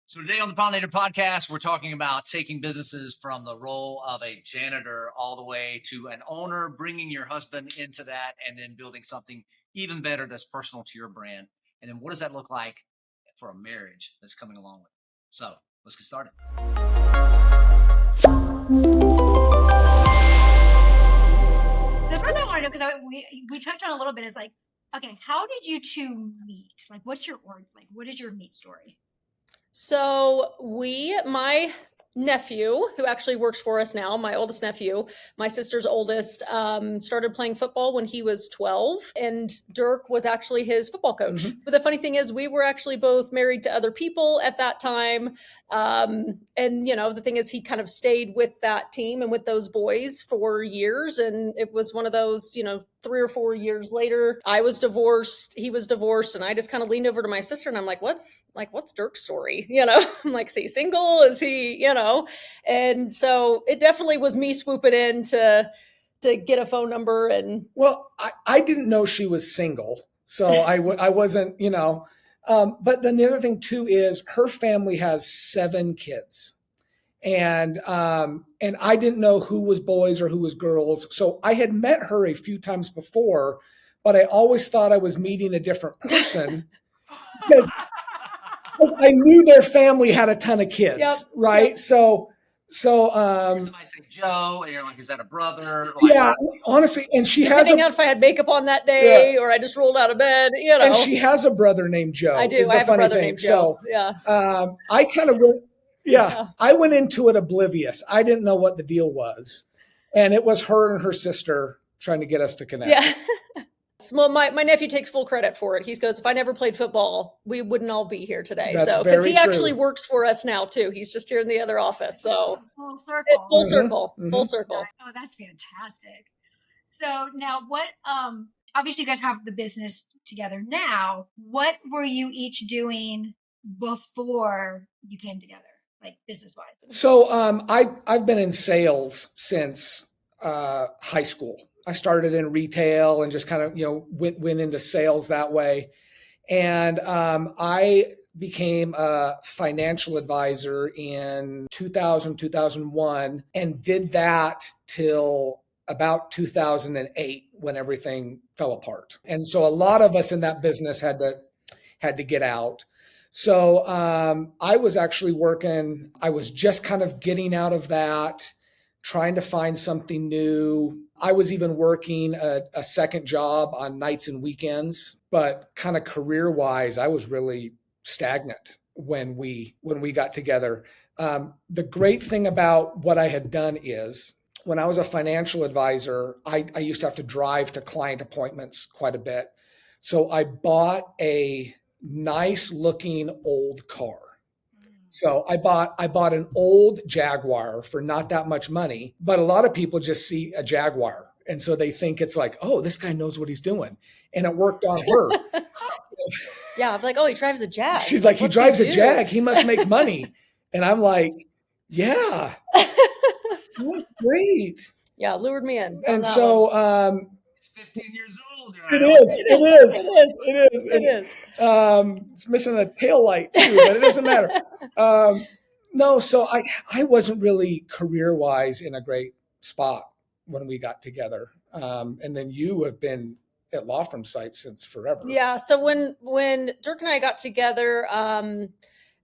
So today on the Pollinator Podcast, we're talking about taking businesses from the role of a janitor all the way to an owner, bringing your husband into that, and then building something even better that's personal to your brand. And then what does that look like for a marriage that's coming along with it? So let's get started. So the first thing I want to know, because we touched on a little bit, is like, okay, how did you two meet? Like, what is your meet story? So my nephew, who actually works for us now, my oldest nephew, my sister's oldest, started playing football when he was 12, and Dirk was actually his football coach. Mm-hmm. But the funny thing is, we were actually both married to other people at that time. And, you know, the thing is, he kind of stayed with that team and with those boys for years. And it was one of those, 3 or 4 years later, I was divorced, he was divorced, and I just kind of leaned over to my sister and I'm like, what's Dirk's story? I'm like, is he single? Is he, And so it definitely was me swooping in to get a phone number. And well, I didn't know she was single, so I wasn't, but then the other thing too is her family has 7 kids. And I didn't know who was boys or who was girls. So I had met her a few times before, but I always thought I was meeting a different person because I knew their family had a ton of kids, right? Yep. So somebody say Joe, and you're like, is that a brother? Like, yeah, honestly, and she has depending on if I had makeup on that day or I just rolled out of bed, And she has a brother named Joe. I do. I have a brother named Joe. So I kind of I went into it oblivious. I didn't know what the deal was. And it was her and her sister trying to get us to connect. Yeah. Well, my nephew takes full credit for it. He goes, if I never played football, we wouldn't all be here today. That's because he actually works for us now too. He's just here in the other office. So full circle. Full circle. Mm-hmm. Full circle. Oh, that's fantastic. So now what, obviously you guys have the business together now. What were you each doing before you came together? Like business-wise? So I've been in sales since high school. I started in retail and just kind of went into sales that way, and I became a financial advisor in 2001 and did that till about 2008 when everything fell apart. And so a lot of us in that business had to get out. So I was actually working, I was just kind of getting out of that, trying to find something new. I was even working a second job on nights and weekends, but kind of career-wise, I was really stagnant when we got together. The great thing about what I had done is when I was a financial advisor, I used to have to drive to client appointments quite a bit. So I bought a nice looking old car. So I bought an old Jaguar for not that much money, but a lot of people just see a Jaguar. And so they think it's like, oh, this guy knows what he's doing. And it worked on her. Yeah. I'm like, oh, he drives a Jag. She's like, he drives a Jag. He must make money. And I'm like, yeah, great. Yeah. Lured me in. And so, it's 15 years old. It is. It's missing a tail light too, but it doesn't matter. No, so I wasn't really career-wise in a great spot when we got together. And then you have been at law firm sites since forever. Yeah. So when Dirk and I got together,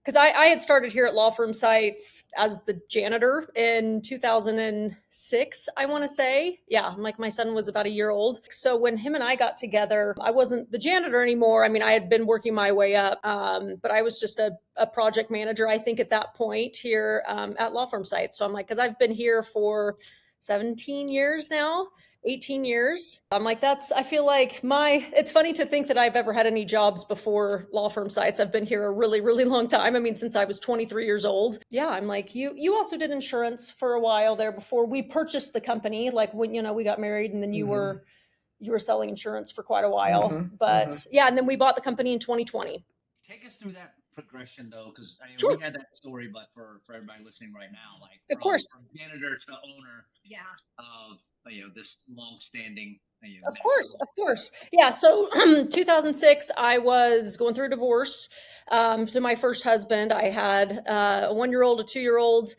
because I had started here at law firm sites as the janitor in 2006, I want to say. Yeah, like my son was about a year old. So when him and I got together, I wasn't the janitor anymore. I mean, I had been working my way up, but I was just a project manager, I think, at that point here at law firm sites. So I'm like, because I've been here for 17 years now. 18 years. I'm like, I feel like it's funny to think that I've ever had any jobs before law firm sites. I've been here a really, really long time. I mean, since I was 23 years old. Yeah. I'm like, you also did insurance for a while there before we purchased the company. Like when, we got married and then you were selling insurance for quite a while, but yeah. And then we bought the company in 2020. Take us through that progression though? Because I mean, Sure. we had that story, but for everybody listening right now, like Of course. from janitor to owner Yeah. of this long-standing. Of course, of course. Yeah. So 2006, I was going through a divorce to my first husband. I had a 1-year-old, a 2-year-old.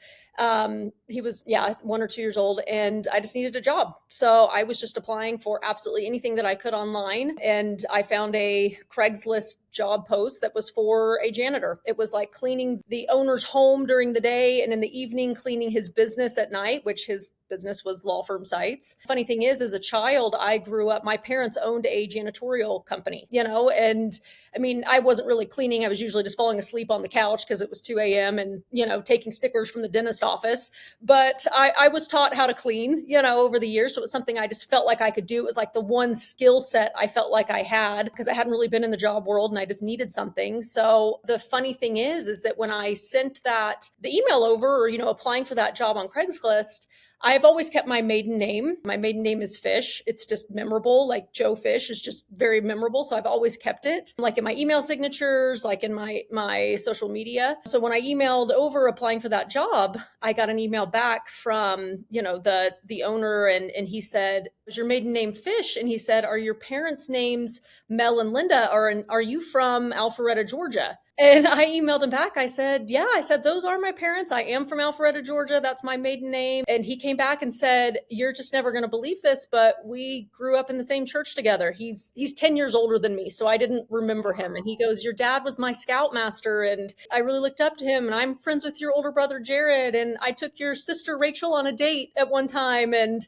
He was, 1 or 2 years old, and I just needed a job. So I was just applying for absolutely anything that I could online. And I found a Craigslist job post that was for a janitor. It was like cleaning the owner's home during the day and in the evening cleaning his business at night, which his business was law firm sites. Funny thing is, as a child, I grew up, my parents owned a janitorial company, and I mean, I wasn't really cleaning. I was usually just falling asleep on the couch because it was 2 a.m. and, taking stickers from the dentist office. But I was taught how to clean, over the years. So it was something I just felt like I could do. It was like the one skill set I felt like I had because I hadn't really been in the job world and I just needed something. So the funny thing is that when I sent the email over or, applying for that job on Craigslist, I've always kept my maiden name. My maiden name is Fish. It's just memorable. Like Joe Fish is just very memorable. So I've always kept it, like in my email signatures, like in my social media. So when I emailed over applying for that job, I got an email back from, the owner, and he said, "Is your maiden name Fish?" And he said, "Are your parents' names Mel and Linda? Are you from Alpharetta, Georgia?" And I emailed him back. I said, "Yeah," I said, "those are my parents. I am from Alpharetta, Georgia. That's my maiden name." And he came back and said, "You're just never going to believe this, but we grew up in the same church together." He's 10 years older than me, so I didn't remember him. And he goes, "Your dad was my scoutmaster, and I really looked up to him. And I'm friends with your older brother, Jared. And I took your sister, Rachel, on a date at one time." And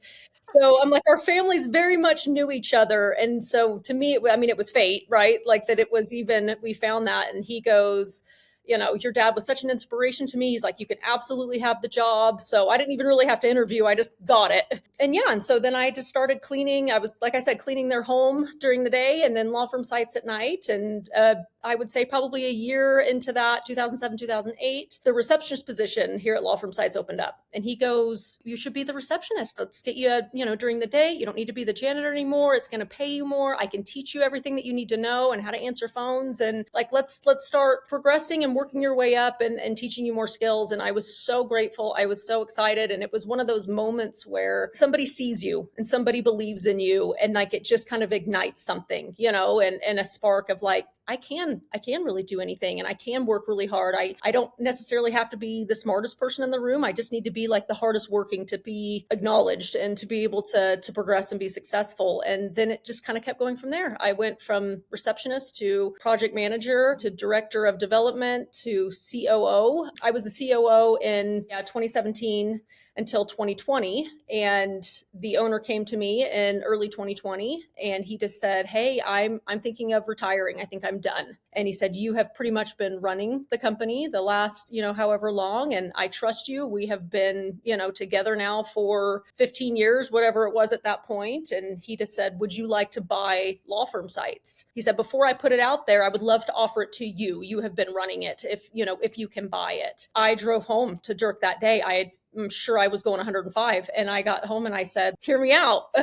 so I'm like, our families very much knew each other. And so to me, it was fate, right? Like that it was even, we found that. And he goes, "Your dad was such an inspiration to me." He's like, "You can absolutely have the job." So I didn't even really have to interview. I just got it. And so then I just started cleaning. I was, like I said, cleaning their home during the day and then law firm sites at night. And I would say probably a year into that, 2007, 2008, the receptionist position here at law firm sites opened up. And he goes, "You should be the receptionist. Let's get you, during the day. You don't need to be the janitor anymore. It's going to pay you more. I can teach you everything that you need to know and how to answer phones. And like, let's start progressing and working your way up and teaching you more skills." And I was so grateful. I was so excited. And it was one of those moments where somebody sees you and somebody believes in you. And like, it just kind of ignites something, and a spark of like, I can really do anything and I can work really hard. I don't necessarily have to be the smartest person in the room. I just need to be like the hardest working to be acknowledged and to be able to progress and be successful. And then it just kind of kept going from there. I went from receptionist to project manager to director of development to COO. I was the COO in 2017 until 2020. And the owner came to me in early 2020 and he just said, "Hey, I'm thinking of retiring. I think I'm done." And he said, "You have pretty much been running the company the last, however long, and I trust you. We have been, together now for 15 years, whatever it was at that point." And he just said, "Would you like to buy law firm sites?" He said, "Before I put it out there, I would love to offer it to you. You have been running it if you can buy it." I drove home to Dirk that day. I'm sure I was going 105. And I got home and I said, "Hear me out."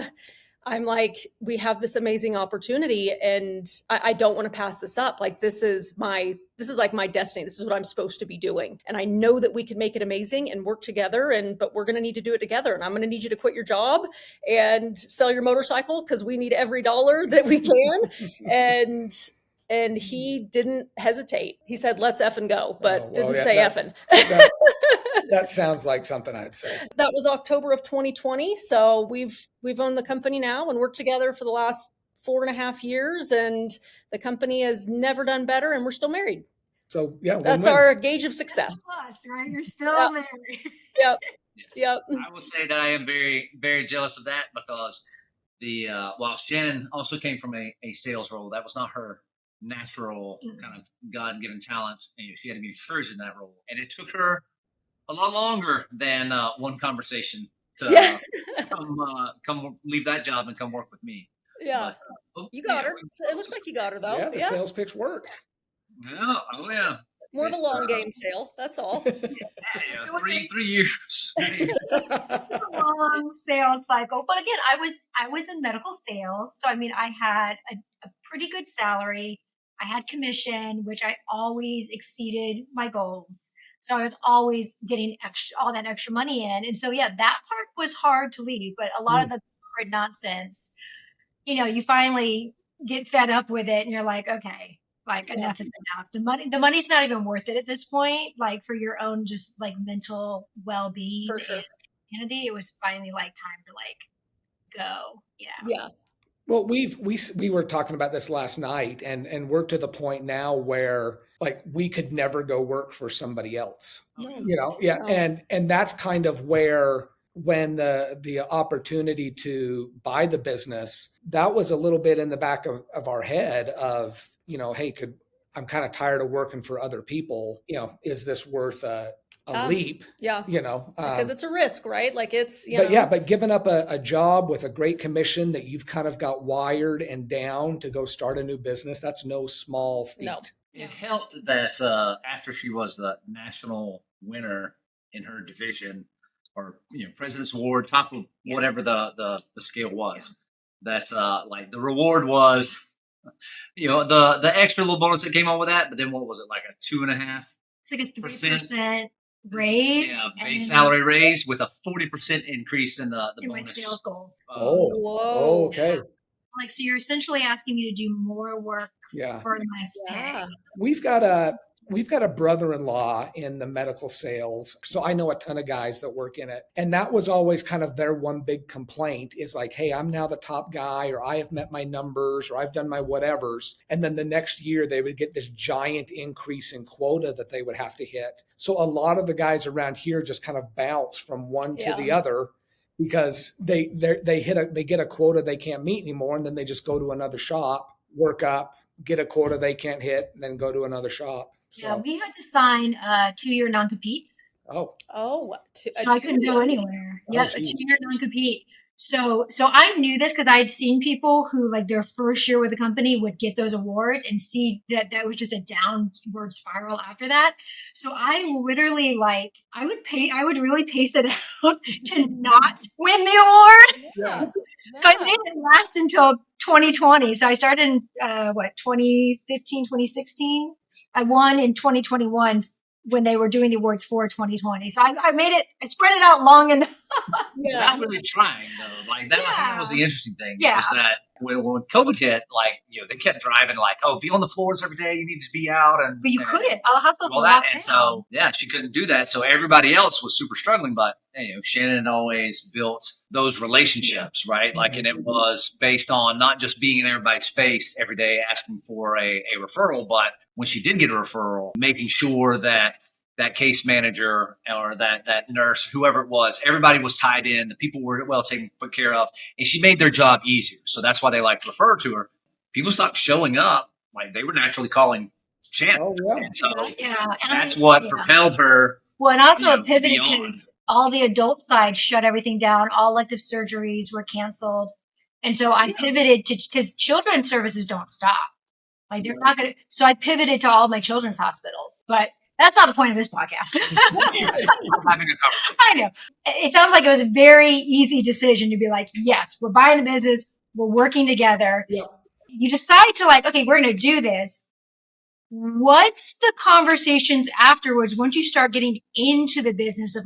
I'm like, "We have this amazing opportunity and I don't want to pass this up. Like, this is like my destiny. This is what I'm supposed to be doing. And I know that we can make it amazing and work together. But we're going to need to do it together. And I'm going to need you to quit your job and sell your motorcycle because we need every dollar that we can." And he didn't hesitate. He said, "Let's effing go," but didn't say effing. That sounds like something I'd say. That was October of 2020. So we've owned the company now and worked together for the last 4.5 years. And the company has never done better. And we're still married. So yeah, that's our gauge of success. Plus, right? You're still married. Yep. Yes. Yep. I will say that I am very, very jealous of that because while Shannon also came from a sales role, that was not her natural kind of God-given talents, and she had to be encouraged in that role. And it took her a lot longer than one conversation to come leave that job and come work with me. Yeah, but, you got her. It looks like you got her though. Yeah, the sales pitch worked. Yeah, oh yeah. More of a long game sale. That's all. Yeah, 3 years. A long sales cycle, but again, I was in medical sales, so I mean, I had a pretty good salary. I had commission, which I always exceeded my goals. So I was always getting all that extra money in. And so, yeah, that part was hard to leave. But a lot of the corporate nonsense, you finally get fed up with it and you're like, okay, like enough is enough. The money's not even worth it at this point. Like for your own just like mental well-being For sure. and sanity, it was finally like time to like go. Yeah. Yeah. Well, we were talking about this last night, and we're to the point now where like we could never go work for somebody else. No. Yeah, No. and that's kind of where when the opportunity to buy the business, that was a little bit in the back of our head of, hey, I'm kind of tired of working for other people. Is this worth a leap? Yeah. Because it's a risk, right? Like it's, but giving up a job with a great commission that you've kind of got wired and down to go start a new business, that's no small feat. No. It helped that after she was the national winner in her division, or President's Award, top of whatever the scale was, that like the reward was, the extra little bonus that came on with that. But then what was it, like a 2.5%? It's like a 3% raise. Yeah, base salary raise with a 40% increase in the in my bonus. sales goals. Whoa. Okay. Like, so you're essentially asking me to do more work for less pay. Yeah. We've got a brother-in-law in the medical sales. So I know a ton of guys that work in it. And that was always kind of their one big complaint is like, hey, I'm now the top guy, or I have met my numbers, or I've done my whatevers. And then the next year they would get this giant increase in quota that they would have to hit. So a lot of the guys around here just kind of bounce from one to the other because they get a quota they can't meet anymore. And then they just go to another shop, work up, get a quota they can't hit, and then go to another shop. So. Yeah, we had to sign 2-year non-competes. Oh. So I couldn't go anywhere. Yeah, a 2-year non-compete. So I knew this because I had seen people who like their first year with the company would get those awards and see that was just a downward spiral after that. So I literally I would really pace it out to not win the award. Yeah. So I made it last until 2020. So I started in 2015, 2016. I won in 2021 when they were doing the awards for 2020. So I spread it out long enough. Not really trying though. Like that, I think that was the interesting thing. Yeah. Is that when COVID hit, they kept driving be on the floors every day. You need to be out, But you couldn't. All the hospitals were locked down. So she couldn't do that. So everybody else was super struggling. But Shannon always built those relationships, right? And it was based on not just being in everybody's face every day asking for a referral, but when she did get a referral, making sure that case manager or that nurse, whoever it was, everybody was tied in. The people were well taken care of, and she made their job easier. So that's why they like to refer to her. People stopped showing up. They were naturally calling Shannon. Oh, yeah. And so and that's what propelled her. Well, and also pivoted beyond. because all the adult side shut everything down. All elective surgeries were canceled. And so I pivoted because children's services don't stop. They're not going to. So I pivoted to all my children's hospitals. But that's not the point of this podcast. I'm having a conversation. I know. It sounds like it was a very easy decision to be like, yes, we're buying the business. We're working together. Yep. You decide to okay, we're going to do this. What's the conversations afterwards once you start getting into the business of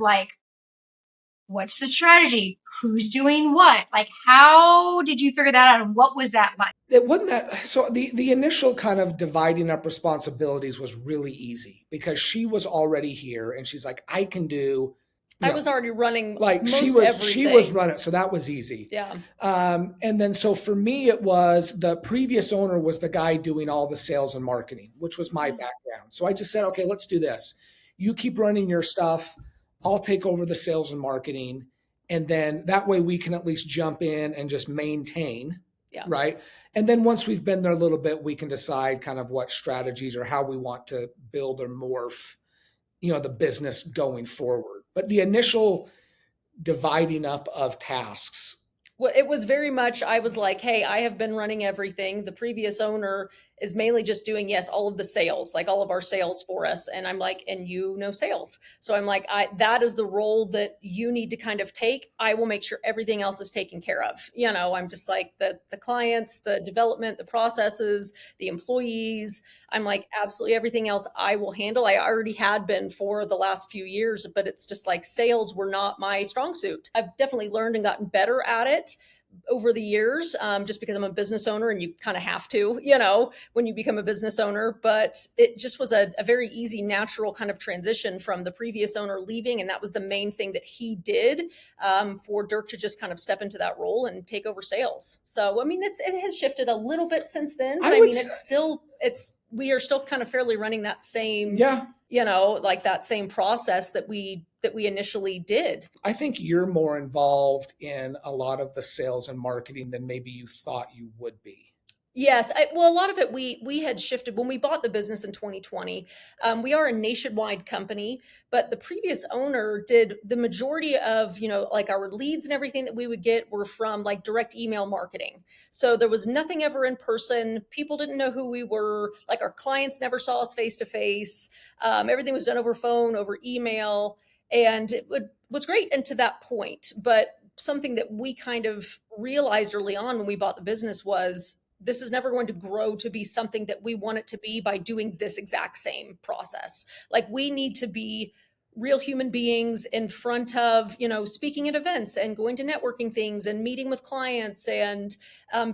what's the strategy? Who's doing what? How did you figure that out? And what was that like? It wasn't that. So the initial kind of dividing up responsibilities was really easy because she was already here and she's like, I can do. I was already running she was running. So that was easy. Yeah. And then, so for me, it was the previous owner was the guy doing all the sales and marketing, which was my background. So I just said, okay, let's do this. You keep running your stuff. I'll take over the sales and marketing. And then that way we can at least jump in and just maintain. Yeah. Right. And then once we've been there a little bit, we can decide kind of what strategies or how we want to build or morph, the business going forward. But the initial dividing up of tasks. Well, it was very much, I was like, hey, I have been running everything. The previous owner is mainly just doing, yes, all of the sales, like all of our sales for us. And I'm like, and you know sales. So I'm like, that is the role that you need to kind of take. I will make sure everything else is taken care of. I'm just like the clients, the development, the processes, the employees. I'm like, absolutely everything else I will handle. I already had been for the last few years, but it's just like sales were not my strong suit. I've definitely learned and gotten better at it over the years, just because I'm a business owner and you kind of have to, when you become a business owner. But it just was a very easy, natural kind of transition from the previous owner leaving. And that was the main thing that he did, for Dirk to just kind of step into that role and take over sales. So, I mean, it has shifted a little bit since then. But we are still kind of fairly running that same, like that same process that we initially did. I think you're more involved in a lot of the sales and marketing than maybe you thought you would be. Yes. Well, a lot of it we had shifted when we bought the business in 2020. We are a nationwide company, but the previous owner did the majority of, like our leads and everything that we would get were from like direct email marketing. So there was nothing ever in person. People didn't know who we were. Like our clients never saw us face to face. Everything was done over phone, over email. And was great and to that point. But something that we kind of realized early on when we bought the business was this is never going to grow to be something that we want it to be by doing this exact same process. Like we need to be real human beings in front of, speaking at events and going to networking things and meeting with clients and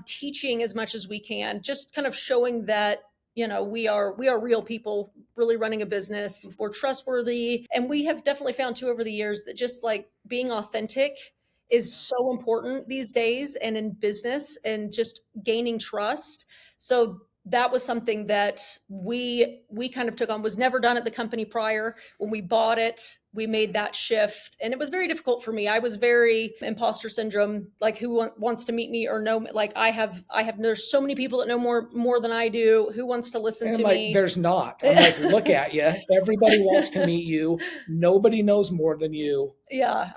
teaching as much as we can, just kind of showing that we are real people really running a business. We're trustworthy. And we have definitely found too over the years that just like being authentic is so important these days and in business and just gaining trust. So that was something that we kind of took on, was never done at the company prior. When we bought it, we made that shift and it was very difficult for me. I was very imposter syndrome, like who wants to meet me or know, like there's so many people that know more than I do. Who wants to listen to me? There's not. I'm like, look at you. Everybody wants to meet you. Nobody knows more than you. Yeah.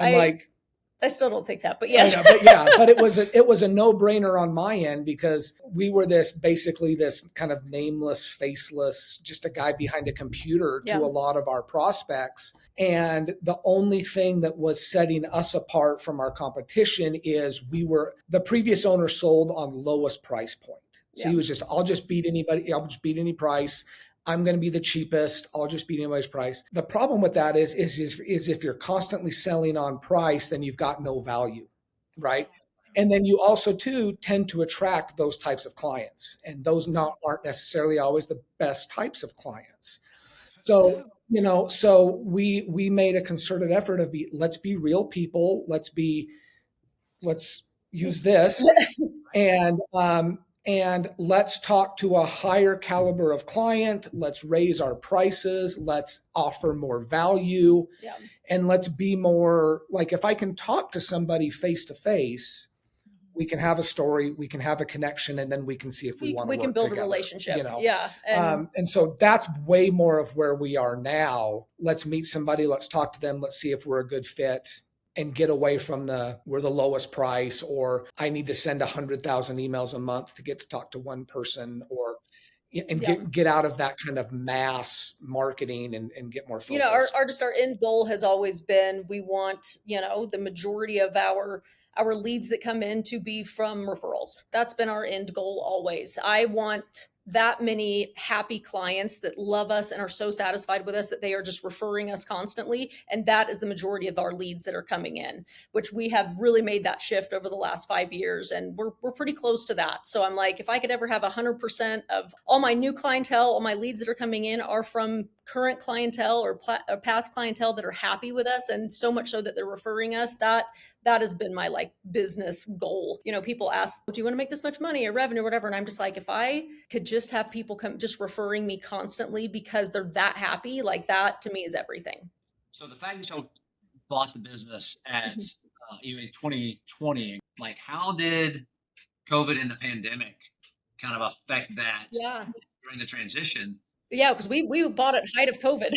I still don't think that, but yes. But it was a no-brainer on my end because we were basically this kind of nameless, faceless, just a guy behind a computer to a lot of our prospects. And the only thing that was setting us apart from our competition is the previous owner sold on lowest price point. So he was just, I'll just beat anybody. I'll just beat any price. I'm going to be the cheapest. I'll just beat anybody's price. The problem with that is if you're constantly selling on price, then you've got no value, right? And then you also too tend to attract those types of clients, and those aren't necessarily always the best types of clients. So we made a concerted effort of let's be real people. Let's use this and let's talk to a higher caliber of client. Let's raise our prices. Let's offer more value. Yeah. And let's be more like, if I can talk to somebody face to face, we can have a story, we can have a connection, and then we can see if we want to work together. We can build a relationship. Yeah. And so that's way more of where we are now. Let's meet somebody. Let's talk to them. Let's see if we're a good fit. And get away from we're the lowest price, or I need to send 100,000 emails a month to get to talk to one person, get out of that kind of mass marketing and get more focused. Our end goal has always been, we want, the majority of our leads that come in to be from referrals. That's been our end goal always. I want that many happy clients that love us and are so satisfied with us that they are just referring us constantly. And that is the majority of our leads that are coming in, which we have really made that shift over the last 5 years. And we're pretty close to that. So I'm like, if I could ever have 100% of all my new clientele, all my leads that are coming in are from current clientele or past clientele that are happy with us. And so much so that they're referring us, that has been my like business goal. People ask, do you want to make this much money or revenue or whatever? And I'm just like, if I could just have people come just referring me constantly because they're that happy, like that to me is everything. So the fact that you bought the business at in 2020, like how did COVID and the pandemic kind of affect that during the transition? Yeah, because we bought at height of COVID.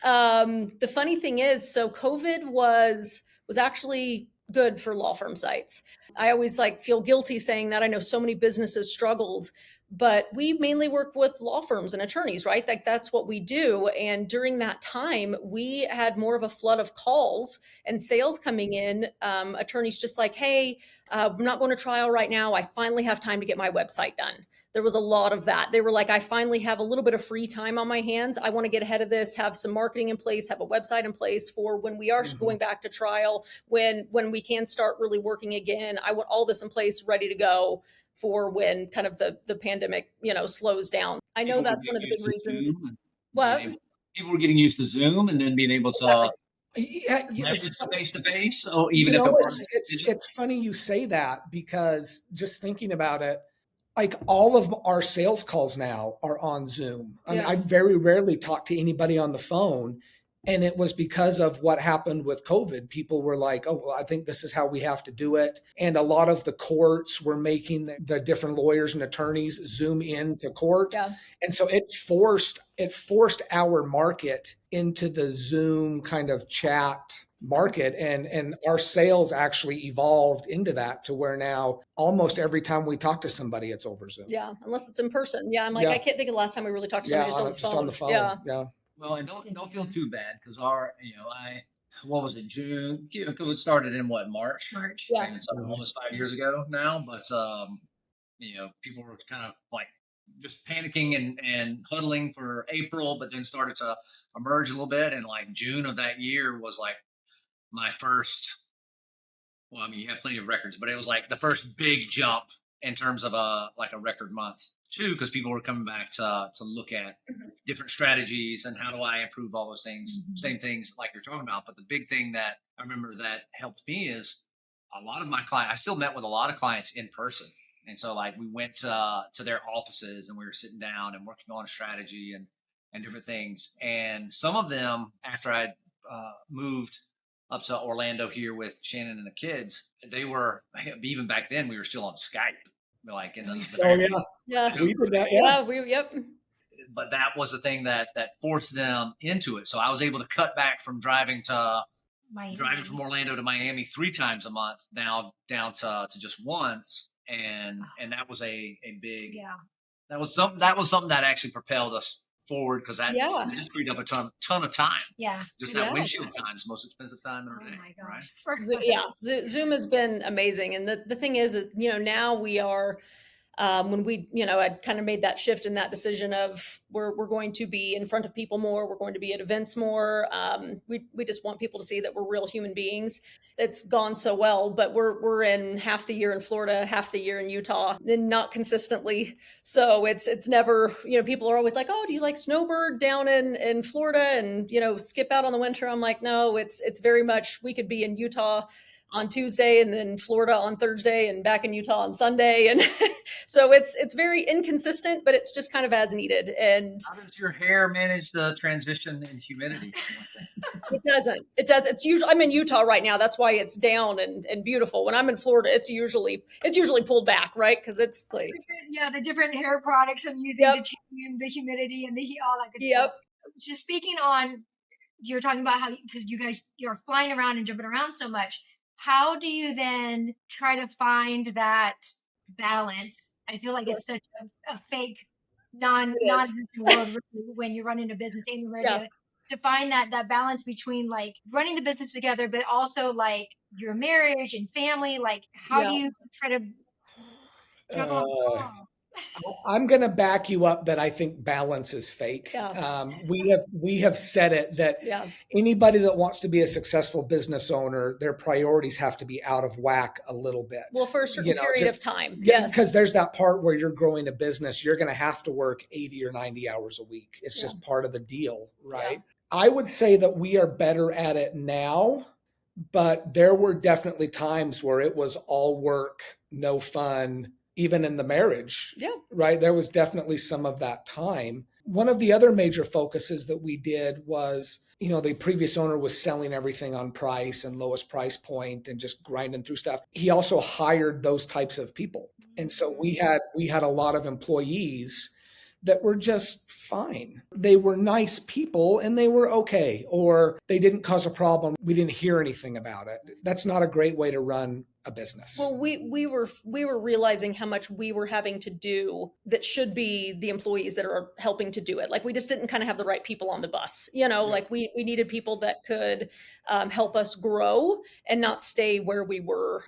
The funny thing is, so COVID was actually good for law firm sites. I always feel guilty saying that. I know so many businesses struggled, but we mainly work with law firms and attorneys, right? Like that's what we do. And during that time, we had more of a flood of calls and sales coming in. Attorneys just like, hey, I'm not going to trial right now. I finally have time to get my website done. There was a lot of that. They were like, I finally have a little bit of free time on my hands. I want to get ahead of this, have some marketing in place, have a website in place for when we are going back to trial, when we can start really working again. I want all this in place, ready to go for when kind of the pandemic, slows down. I know that's one of the big reasons. What? People were getting used to Zoom and then being able to It's face to face. So even if it was, it's funny you say that, because just thinking about it, like all of our sales calls now are on Zoom. I mean, I very rarely talk to anybody on the phone. And it was because of what happened with COVID. People were like, oh, well, I think this is how we have to do it. And a lot of the courts were making the different lawyers and attorneys Zoom into court. Yeah. And so it forced our market into the Zoom kind of chat market. And our sales actually evolved into that, to where now almost every time we talk to somebody, it's over Zoom. Yeah. Unless it's in person. Yeah. I'm like, I can't think of the last time we really talked to somebody just on the phone. Yeah. Well, and don't feel too bad, because what was it, June? COVID started in what, March? Yeah. And it's almost 5 years ago now. But people were kind of like just panicking and huddling for April, but then started to emerge a little bit. And like June of that year was like my first. Well, I mean, you have plenty of records, but it was like the first big jump in terms of a record month too, because people were coming back to look at different strategies and how do I improve all those things, same things like you're talking about. But the big thing that I remember that helped me is a lot of my clients, I still met with a lot of clients in person. And so like we went to their offices and we were sitting down and working on a strategy and different things. And some of them, after I moved up to Orlando here with Shannon and the kids, they were, even back then we were still on Skype. Like in we did that. Yep. But that was the thing that forced them into it. So I was able to cut back from driving from Orlando to Miami 3 times a month now down to just once, and that was a big that was something that actually propelled us forward, because that just freed up a ton of time. Yeah. Just that windshield time is the most expensive time in our day. Oh my gosh. Right? Yeah. Zoom has been amazing. And the thing is, now we are, when we, I'd kind of made that shift in that decision of we're going to be in front of people more. We're going to be at events more. We just want people to see that we're real human beings. It's gone so well, but we're in half the year in Florida, half the year in Utah, and not consistently. So it's never, people are always like, oh, do you like snowbird down in Florida and, skip out on the winter? I'm like, no, it's very much, we could be in Utah on Tuesday and then Florida on Thursday and back in Utah on Sunday. And so it's very inconsistent, but it's just kind of as needed. And how does your hair manage the transition in humidity? It doesn't. It's usually, I'm in Utah right now. That's why it's down and beautiful. When I'm in Florida, it's usually pulled back, right? Because it's like, the different hair products I'm using to tame the humidity and all that good stuff. So speaking on, you're talking about how, because you guys, you're flying around and jumping around so much, how do you then try to find that balance? I feel like it's such a fake, non-existent world when you run into business anywhere to find that balance between like running the business together, but also like your marriage and family. Like, how do you try to juggle? I'm going to back you up that I think balance is fake. We have said it that anybody that wants to be a successful business owner, their priorities have to be out of whack a little bit. Well, for a certain period of time. Yes. Because there's that part where you're growing a business, you're going to have to work 80 or 90 hours a week. It's just part of the deal, right? Yeah. I would say that we are better at it now, but there were definitely times where it was all work, no fun, even in the marriage, right? There was definitely some of that time. One of the other major focuses that we did was, the previous owner was selling everything on price and lowest price point and just grinding through stuff. He also hired those types of people. And so we had a lot of employees that were just fine. They were nice people and they were okay, or they didn't cause a problem. We didn't hear anything about it. That's not a great way to run a business. Well, we were realizing how much we were having to do that should be the employees that are helping to do it. Like we just didn't kind of have the right people on the bus, like we needed people that could help us grow and not stay where we were.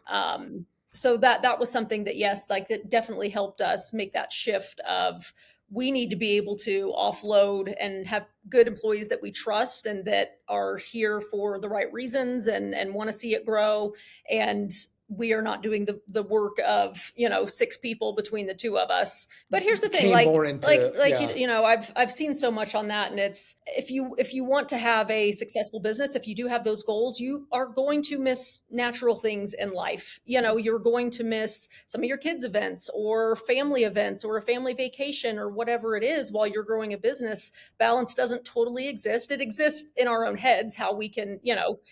So that was something that, yes, like it definitely helped us make that shift of we need to be able to offload and have good employees that we trust and that are here for the right reasons and want to see it grow. And we are not doing the work of 6 people between the two of us. But here's the thing, I've seen so much on that, and it's if you want to have a successful business, if you do have those goals, you are going to miss natural things in life. You're going to miss some of your kids' events or family events or a family vacation or whatever it is while you're growing a business. Balance doesn't totally exist. It exists in our own heads, how we can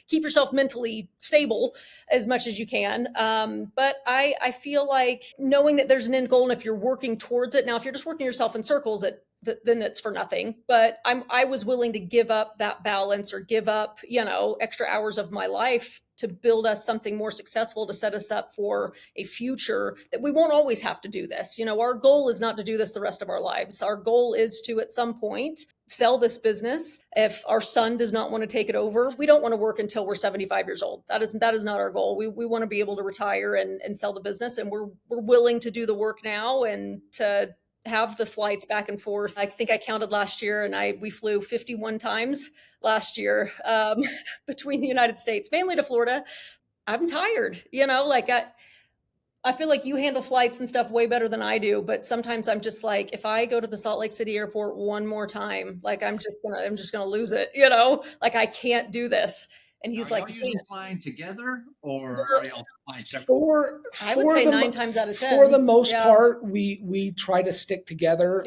keep yourself mentally stable as much as you can. But I feel like knowing that there's an end goal, and if you're working towards it, now if you're just working yourself in circles, then it's for nothing. But I was willing to give up that balance or give up extra hours of my life to build us something more successful, to set us up for a future that we won't always have to do this. Our goal is not to do this the rest of our lives. Our goal is to, at some point, sell this business. If our son does not want to take it over, we don't want to work until we're 75 years old. That is not our goal. We want to be able to retire and sell the business. And we're willing to do the work now and to have the flights back and forth. I think I counted last year, and we flew 51 times last year between the United States, mainly to Florida. I'm tired, I feel like you handle flights and stuff way better than I do, but sometimes I'm just like, if I go to the Salt Lake City airport one more time, like I'm just gonna lose it, like I can't do this. And he's like, y'all usually flying together, or are y'all flying separate? I would say 9 times out of 10. For the most part, we try to stick together,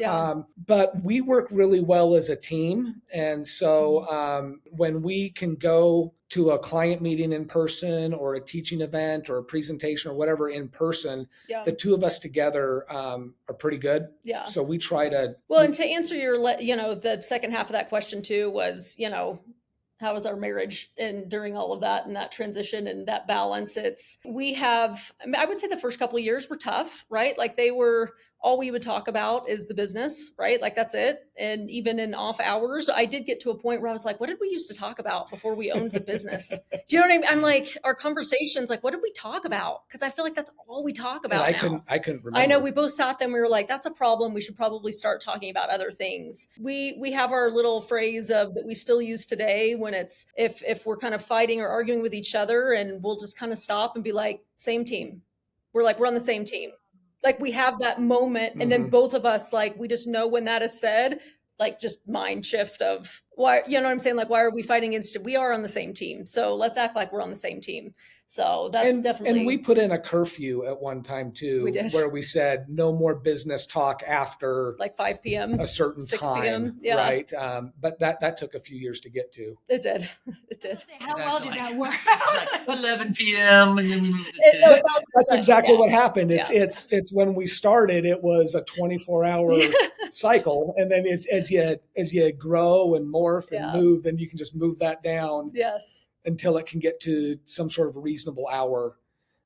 but we work really well as a team. And so when we can go to a client meeting in person or a teaching event or a presentation or whatever in person, the two of us together are pretty good. Yeah. So we try to. Well, and to answer your, the second half of that question too was, how was our marriage and during all of that and that transition and that balance? I would say the first couple of years were tough, right? Like all we would talk about is the business, right? Like that's it. And even in off hours, I did get to a point where I was like, what did we used to talk about before we owned the business? Do you know what I mean? I'm like, our conversations, like, what did we talk about? Because I feel like that's all we talk about. I couldn't remember. I know we both sat there and we were like, that's a problem. We should probably start talking about other things. We have our little phrase of that we still use today when it's if we're kind of fighting or arguing with each other, and we'll just kind of stop and be like, same team. We're on the same team. Like we have that moment, and then both of us, like, we just know when that is said, like just mind shift of why, you know what I'm saying? Like, why are we fighting against it? We are on the same team. So let's act like we're on the same team. So that's definitely. And we put in a curfew at one time too, where we said no more business talk after like 5 p.m. a certain 6 time, p.m. right? But that took a few years to get to. It did. It did. How well did that work? Like 11 p.m. and then we moved to 10. That's exactly what happened. It's when we started, it was a 24-hour cycle, and then as you grow and morph and move, then you can just move that down. Yes. Until it can get to some sort of reasonable hour.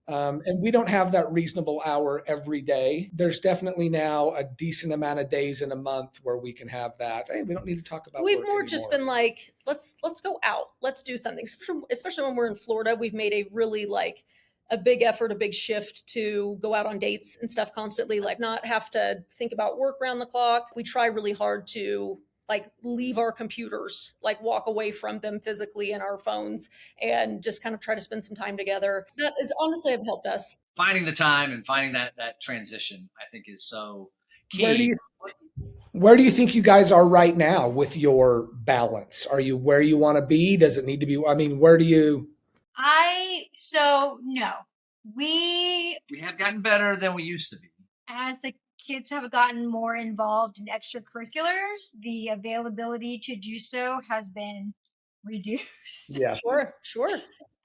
And we don't have that reasonable hour every day. There's definitely now a decent amount of days in a month where we can have that. Hey, we don't need to talk about We've work more anymore. just been like, let's go out. Let's do something. Especially when we're in Florida, we've made a really a big effort, a big shift to go out on dates and stuff constantly, like not have to think about work around the clock. We try really hard to leave our computers, walk away from them physically and our phones, and just kind of try to spend some time together. That is honestly have helped us. Finding the time and finding that transition, I think, is so key. Where do you think you guys are right now with your balance? Are you where you want to be? Does it need to be? I mean, where do you? No, we have gotten better than we used to be. As the kids have gotten more involved in extracurriculars, the availability to do so has been reduced. Yeah, sure.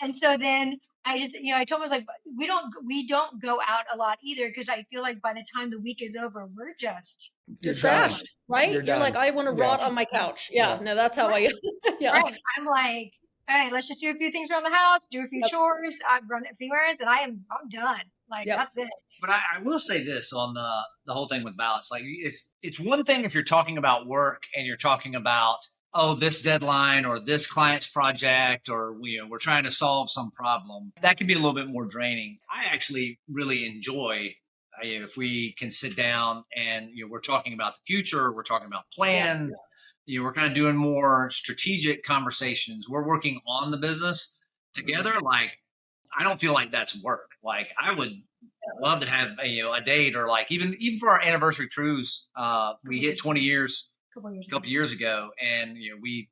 And so then I just, I told myself, we don't go out a lot either, because I feel like by the time the week is over, you're trashed, right? You're like, I want to rot on my couch. Yeah, no, that's how I. Yeah, right. I'm like, all right, let's just do a few things around the house, do a few Yep. chores, run a few errands, and I'm done. Like Yep. that's it. But I will say this on the whole thing with balance. Like it's one thing if you're talking about work and you're talking about, oh, this deadline or this client's project, or we're trying to solve some problem. That can be a little bit more draining. I actually really enjoy if we can sit down and we're talking about the future, we're talking about plans. We're kind of doing more strategic conversations. We're working on the business together. Like I don't feel like that's work. Like I would love to have a date, or like even for our anniversary cruise, we hit 20 years a couple years ago, and we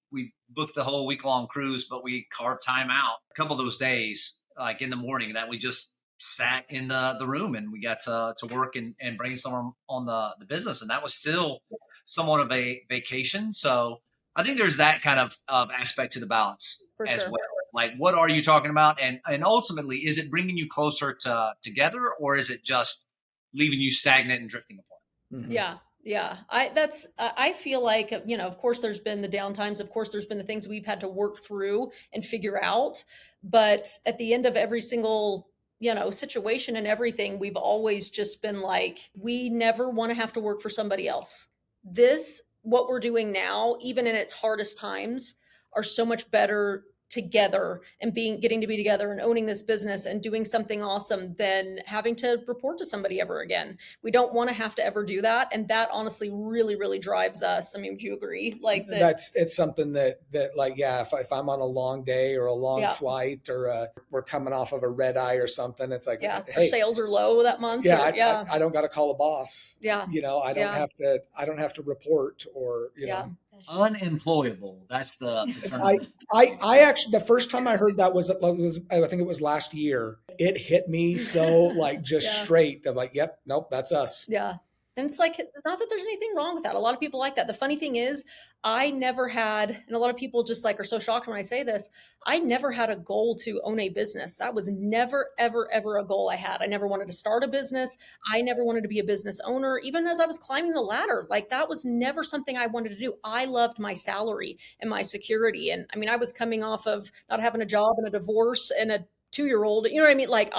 booked the whole week long cruise, but we carved time out a couple of those days, like in the morning, that we just sat in the room and we got to work and brainstorm on the business, and that was still somewhat of a vacation. So I think there's that kind of aspect to the balance For as sure. well. Like, what are you talking about? And ultimately, is it bringing you closer together, or is it just leaving you stagnant and drifting apart? Mm-hmm. Yeah. I feel like, of course there's been the downtimes. Of course, there's been the things we've had to work through and figure out. But at the end of every single, situation and everything, we've always just been like, we never want to have to work for somebody else. What we're doing now, even in its hardest times, are so much better together and getting to be together and owning this business and doing something awesome than having to report to somebody ever again. We don't want to have to ever do that. And that honestly really, really drives us. I mean, would you agree? Like it's something that like, yeah, if I'm on a long day or a long flight, or we're coming off of a red eye or something, it's like, hey, our sales are low that month. I don't got to call a boss. Yeah. I don't have to report, or, know. Unemployable. That's the term. I actually, the first time I heard that was I think it was last year. It hit me so like just straight. I'm like, yep, nope, that's us. Yeah. And it's like, it's not that there's anything wrong with that. A lot of people like that. The funny thing is, I never had, and a lot of people just like are so shocked when I say this, I never had a goal to own a business. That was never, ever, ever a goal I had. I never wanted to start a business. I never wanted to be a business owner. Even as I was climbing the ladder, like that was never something I wanted to do. I loved my salary and my security. And I mean, I was coming off of not having a job and a divorce and a 2-year-old, you know what I mean? Like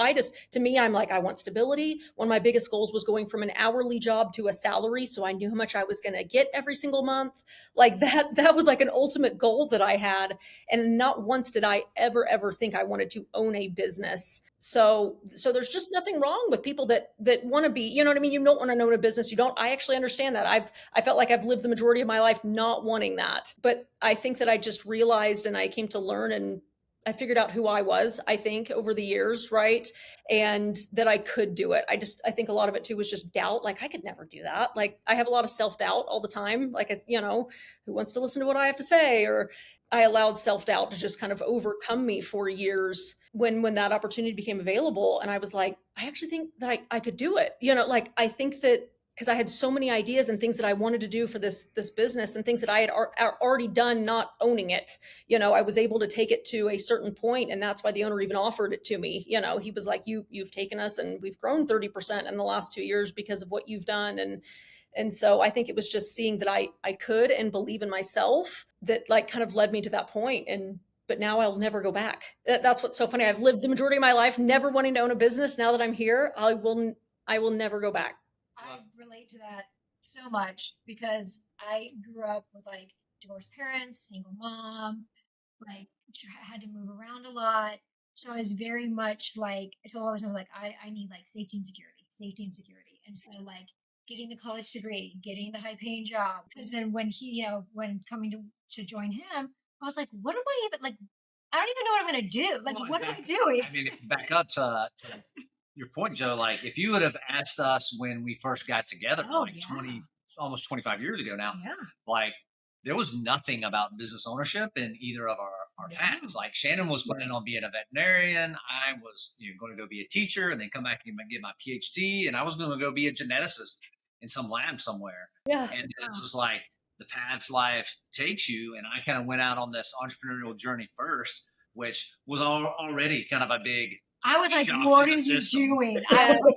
to me, I'm like, I want stability. One of my biggest goals was going from an hourly job to a salary. So I knew how much I was going to get every single month. Like that was like an ultimate goal that I had. And not once did I ever think I wanted to own a business. So there's just nothing wrong with people that want to be, you know what I mean? You don't want to own a business. I actually understand that. I felt like I've lived the majority of my life not wanting that. But I think that I just realized, and I came to learn, and I figured out who I was, I think, over the years, right? And that I could do it. I think a lot of it too was just doubt. Like I could never do that. Like I have a lot of self-doubt all the time. Like, who wants to listen to what I have to say? Or I allowed self-doubt to just kind of overcome me for years when that opportunity became available. And I was like, I actually think that I could do it. Like I think that, because I had so many ideas and things that I wanted to do for this business, and things that I had already done, not owning it. I was able to take it to a certain point, and that's why the owner even offered it to me. He was like, you've taken us, and we've grown 30% in the last 2 years because of what you've done. And so I think it was just seeing that I could and believe in myself that like kind of led me to that point. But now I'll never go back. That's what's so funny. I've lived the majority of my life never wanting to own a business. Now that I'm here, I will never go back. I relate to that so much because I grew up with like divorced parents, single mom, like had to move around a lot. So I was very much like, I told all the time, like, I need like safety and security. And so like getting the college degree, getting the high paying job. Because then when when coming to join him, I was like, what am I even like? I don't even know what I'm going to do. Like, what am I doing? I mean, if you back up to your point, Jo, like if you would have asked us when we first got together, almost 25 years ago now, like there was nothing about business ownership in either of our paths. Like Shannon was planning on being a veterinarian. I was going to go be a teacher and then come back and get my PhD. And I was going to go be a geneticist in some lab somewhere. Yeah. And it's just like the paths life takes you. And I kind of went out on this entrepreneurial journey first, which was already kind of a big, I was like, what are you doing? I was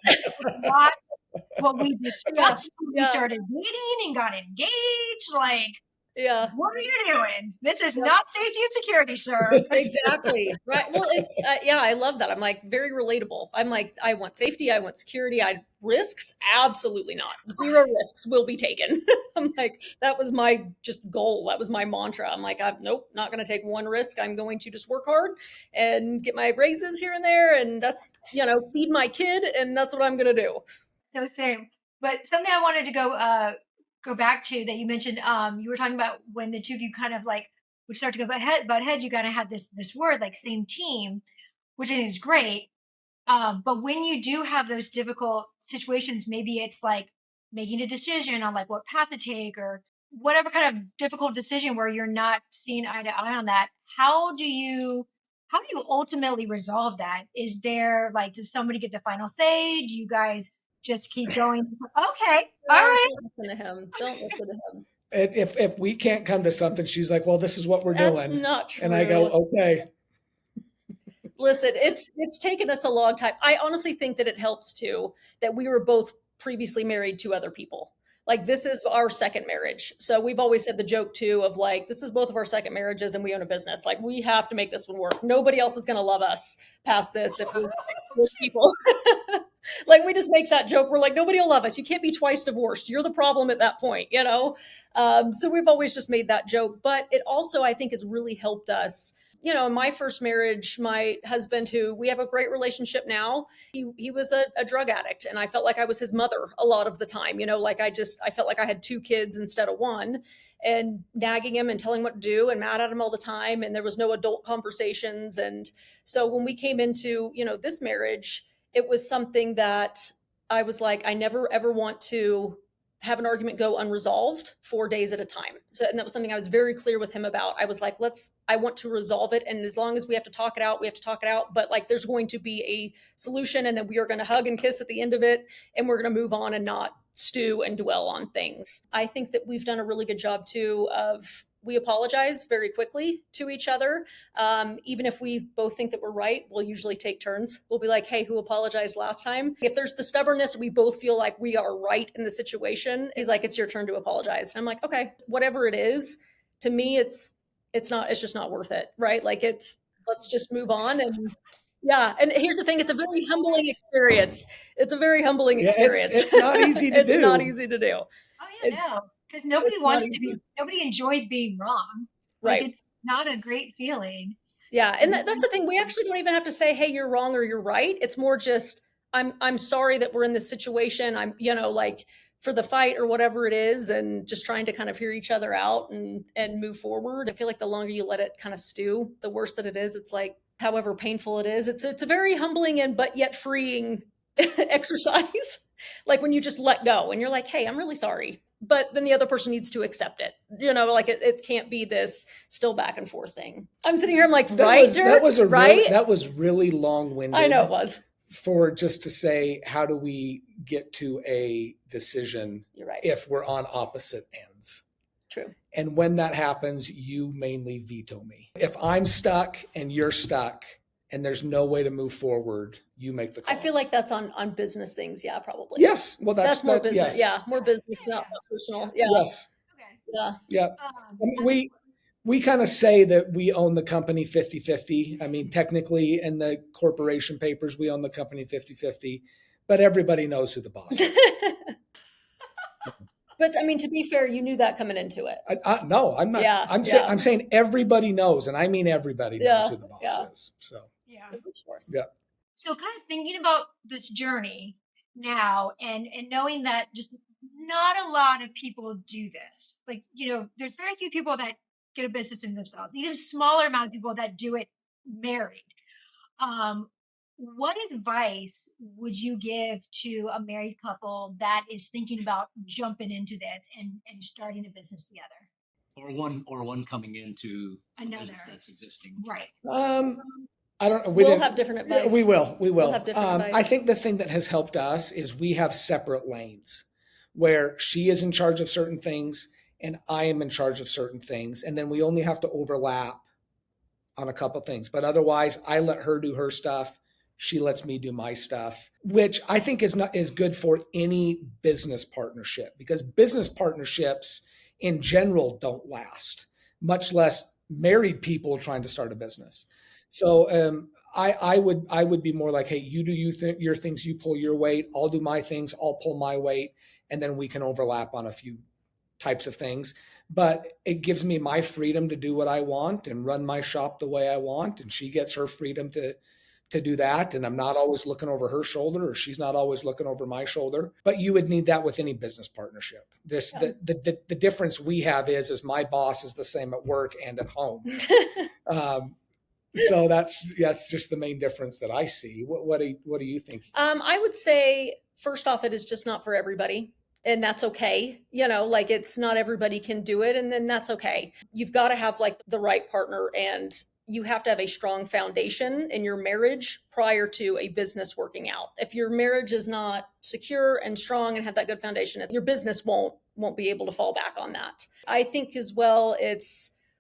what we discussed. We started dating and got engaged. Like, Yeah. What are you doing? This is not safety and security, sir. Exactly. Right. Well, it's yeah, I love that. I'm like very relatable. I'm like, I want safety, I want security. Risks, absolutely not. Zero risks will be taken. I'm like, that was my just goal. That was my mantra. I'm like, nope, not going to take one risk. I'm going to just work hard and get my raises here and there, and that's, feed my kid, and that's what I'm going to do. So same. But something I wanted to go back to that you mentioned, you were talking about when the two of you kind of like would start to go butt heads, you kind of had this word like same team, which I think is great. But when you do have those difficult situations, maybe it's like making a decision on like what path to take or whatever kind of difficult decision where you're not seeing eye to eye on that. How do you ultimately resolve that? Is there like, does somebody get the final say? Do you guys just keep going? Okay. All right. Don't listen to him. Don't listen to him. If we can't come to something, she's like, well, this is what we're That's doing. not true. And I go, okay. Listen, it's taken us a long time. I honestly think that it helps too that we were both previously married to other people. Like this is our second marriage. So we've always said the joke too of like, this is both of our second marriages and we own a business. Like we have to make this one work. Nobody else is going to love us past this if we're people. Like we just make that joke. We're like, nobody will love us. You can't be twice divorced. You're the problem at that point, So we've always just made that joke. But it also, I think, has really helped us. In my first marriage, my husband, who we have a great relationship now, he was a drug addict. And I felt like I was his mother a lot of the time, I felt like I had two kids instead of one, and nagging him and telling him what to do and mad at him all the time. And there was no adult conversations. And so when we came into, this marriage, it was something that I was like, I never, ever want to have an argument go unresolved 4 days at a time. So, and that was something I was very clear with him about. I was like, I want to resolve it. And as long as we have to talk it out, we have to talk it out. But like, there's going to be a solution, and then we are going to hug and kiss at the end of it. And we're going to move on and not stew and dwell on things. I think that we've done a really good job too of, we apologize very quickly to each other. Even if we both think that we're right, we'll usually take turns. We'll be like, hey, who apologized last time? If there's the stubbornness, we both feel like we are right in the situation. He's like, it's your turn to apologize. And I'm like, okay, whatever it is, to me, it's just not worth it. Right. Like let's just move on. And yeah. And here's the thing. It's a very humbling experience. It's not easy to do. It's not easy to do. Oh yeah, no. Because nobody enjoys being wrong. Right. Like, it's not a great feeling. Yeah. And that's the thing. We actually don't even have to say, hey, you're wrong or you're right. It's more just, I'm sorry that we're in this situation. I'm, like for the fight or whatever it is, and just trying to kind of hear each other out and move forward. I feel like the longer you let it kind of stew, the worse that it is. It's like, however painful it is, it's a very humbling but yet freeing exercise. Like when you just let go and you're like, hey, I'm really sorry. But then the other person needs to accept it. Like it can't be this still back and forth thing. I'm sitting here, I'm like, that was really long-winded. I know it was. For just to say, how do we get to a decision? You're right. If we're on opposite ends? True. And when that happens, you mainly veto me. If I'm stuck and you're stuck and there's no way to move forward, you make the call. I feel like that's on business things. Yeah, probably. Yes. Well, that's more business. Yes. Yeah. More business, not personal. Yeah. Yes. Okay. Yeah. We kind of say that we own the company 50-50. I mean, technically in the corporation papers, we own the company 50-50, but everybody knows who the boss is. But I mean, to be fair, you knew that coming into it. No, I'm not. Yeah, I'm saying everybody knows, and I mean everybody knows who the boss is. So yeah. So kind of thinking about this journey now, and knowing that just not a lot of people do this. Like, there's very few people that get a business in themselves. Even smaller amount of people that do it married. What advice would you give to a married couple that is thinking about jumping into this and starting a business together? Or one coming into another business that's existing. Right. I don't know. We'll have different advice. We will. We'll have different advice. I think the thing that has helped us is we have separate lanes where she is in charge of certain things and I am in charge of certain things. And then we only have to overlap on a couple things. But otherwise, I let her do her stuff. She lets me do my stuff, which I think is good for any business partnership, because business partnerships, in general don't last, much less married people trying to start a business. So I would be more like, hey, you do your things, you pull your weight, I'll do my things, I'll pull my weight, and then we can overlap on a few types of things. But it gives me my freedom to do what I want and run my shop the way I want, and she gets her freedom to do that. And I'm not always looking over her shoulder, or she's not always looking over my shoulder. But you would need that with any business partnership. The difference we have is my boss is the same at work and at home. So that's just the main difference that I see. What do you think? I would say, first off, it is just not for everybody. And that's okay. Like, it's not everybody can do it. And then that's okay. You've got to have like the right partner, and you have to have a strong foundation in your marriage prior to a business working out. If your marriage is not secure and strong and have that good foundation, your business won't be able to fall back on that. I think as well,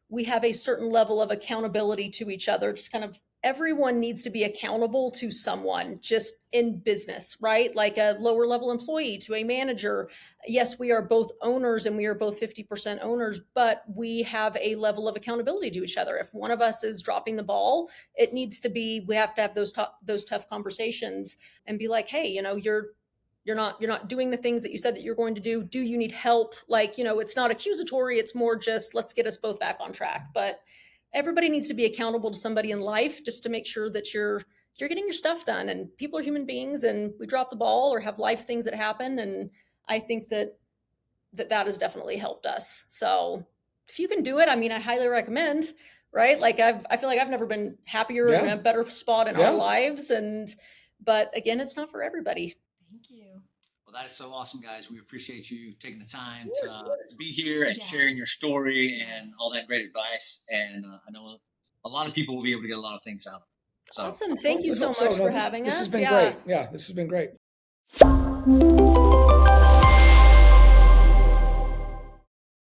we have a certain level of accountability to each other. Just kind of everyone needs to be accountable to someone just in business, right? Like a lower level employee to a manager. Yes, we are both owners and we are both 50% owners, but we have a level of accountability to each other. If one of us is dropping the ball, we have to have those tough conversations and be like, hey, you're not doing the things that you said that you're going to do. Do you need help? Like, it's not accusatory. It's more just, let's get us both back on track. But everybody needs to be accountable to somebody in life just to make sure that you're getting your stuff done. And people are human beings, and we drop the ball or have life things that happen. And I think that has definitely helped us. So if you can do it, I mean, I highly recommend, right? Like I feel like I've never been happier in a better spot in our lives. But again, it's not for everybody. Thank you. Well, that is so awesome, guys. We appreciate you taking the time to be here and sharing your story and all that great advice. And I know a lot of people will be able to get a lot of things out. So awesome. Thank you so much for having us. This has been great. Yeah, this has been great.